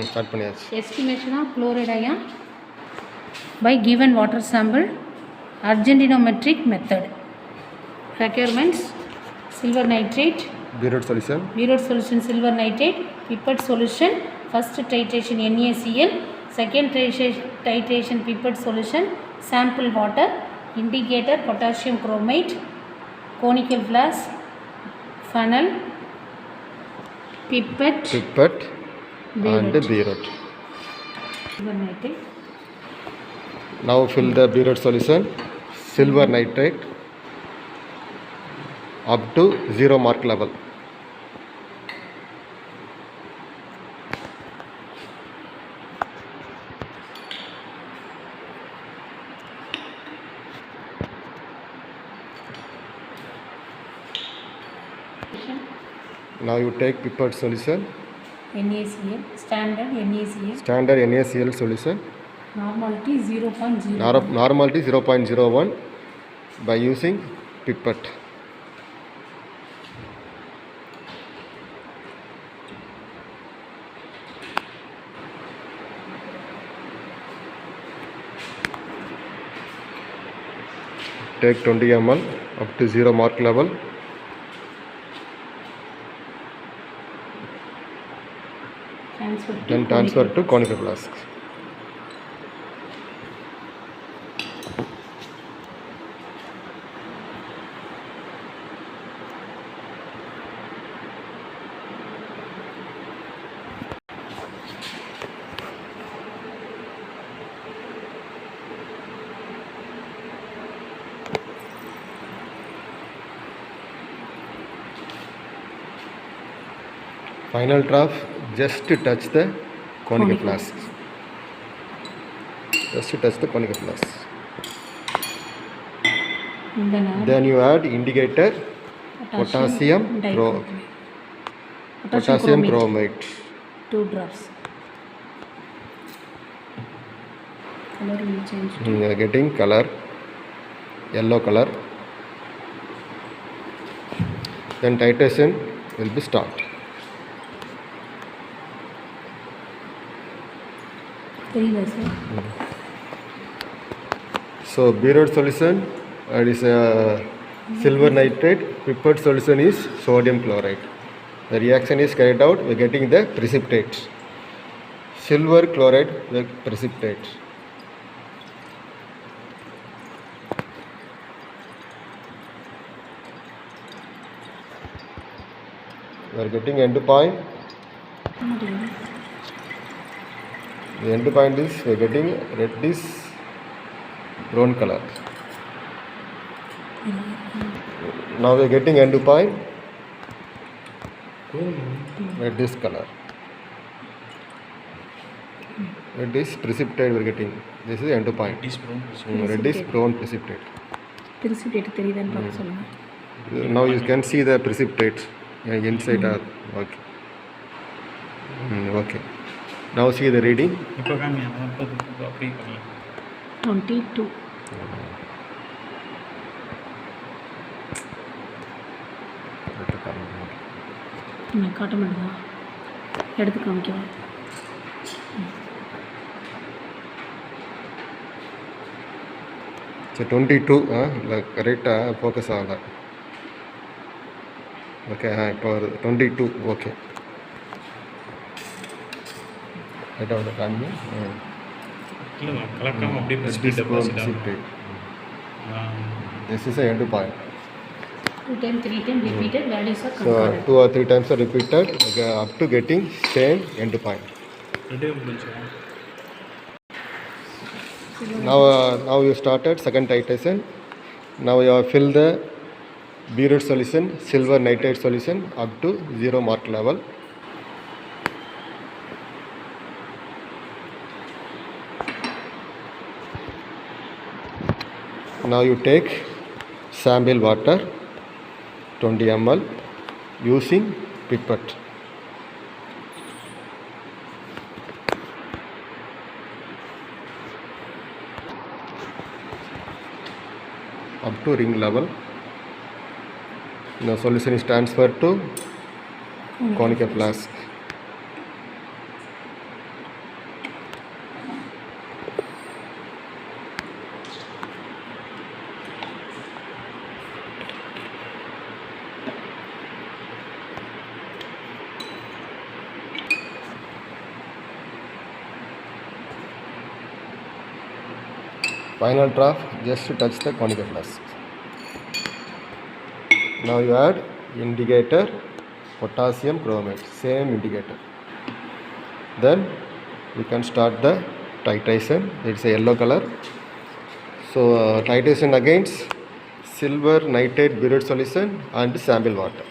Start பண்ணியாச்சு. Estimation of chloride ion by given water sample, Argentinometric method. Requirements: silver nitrate, Biuret solution, silver nitrate, pipette solution, first titration NaCl, second titration pipette solution, sample water, indicator potassium chromate, conical flask, funnel, pipette and biuret. Silver nitrate. Now fill the biuret solution, silver nitrate up to 0 mark level. Now you take pipette solution, NaCl, standard NaCl solution, normality 0.0. normality 0.01 by using pipette. Take 20 ml up to 0 mark level. Then transfer to conical flask. Final drop, just to touch the conical flask. Just to touch the conical flask. Then you add indicator potassium chromate. 2 drops. Color will change. You are getting color, yellow color. Then titration will be start. So biuret solution is silver nitrate, pipette solution is sodium chloride. The reaction is carried out, we are getting the precipitate. Silver chloride, the precipitate. We are getting end point. The end point is we are getting reddish brown color. Now we are getting end point reddish color. Reddish precipitate we are getting. This is end point. Reddish brown precipitate. Now you can see the precipitate inside. Okay. Okay. Now see the reading. 22. காட்ட மாட்டேதா எடுத்து காமிக்கவா? So 22 கரெக்டா focus ஆகல. Okay இப்போ 22 okay. ரைட்டா வந்து காமி. கலக்காம அப்படியே precipitate. This is a end point. 2 times 3 times repeated values are So concordant. 2 or 3 times are repeated up to getting same end point. Now you started second titration. Now you have filled the biuret solution, silver nitrate solution up to 0 mark level. Now you take sample water 20 ml using pipette. Up to ring level. Now solution is transferred to conical flask. Final drop, just to touch the conical flask. Now you add indicator, potassium chromate, same indicator. Then we can start the titration. It's a yellow color. So titration against silver nitrate burette solution and sample water.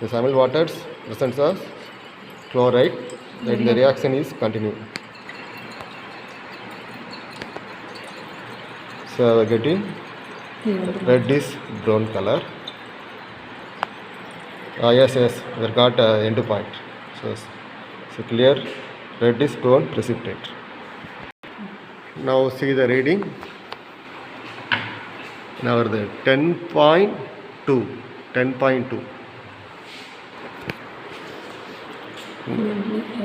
The sample water's presence of chloride. Then the reaction is continuing. So we are getting இது வந்து reddish brown color. Yes, we got end point. So clear reddish brown precipitate. Now see the reading. Now the 10.2. 10.2.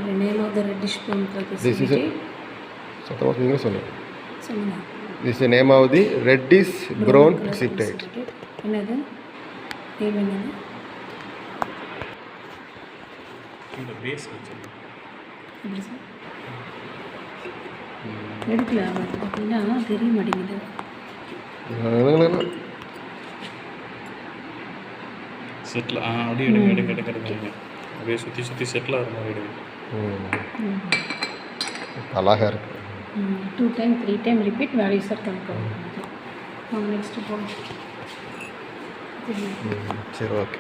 the name of the reddish brown This is precipitate. So that was English only. சொல்லுங்க. This is the name of the reddish brown precipitate. என்னது name என்னது? இந்த base வச்சு எப்படி sir எடுக்கல அப்படின்னா தெரிய மாட்டேங்குது. செட்டில் அப்படியே எடுங்க அப்படியே சுற்றி செட்டில் ஆகிற மாதிரி எடுங்க. அழகாக இருக்கு. 2 time 3 time repeat values are calculated. Next point. சரி ஓகே.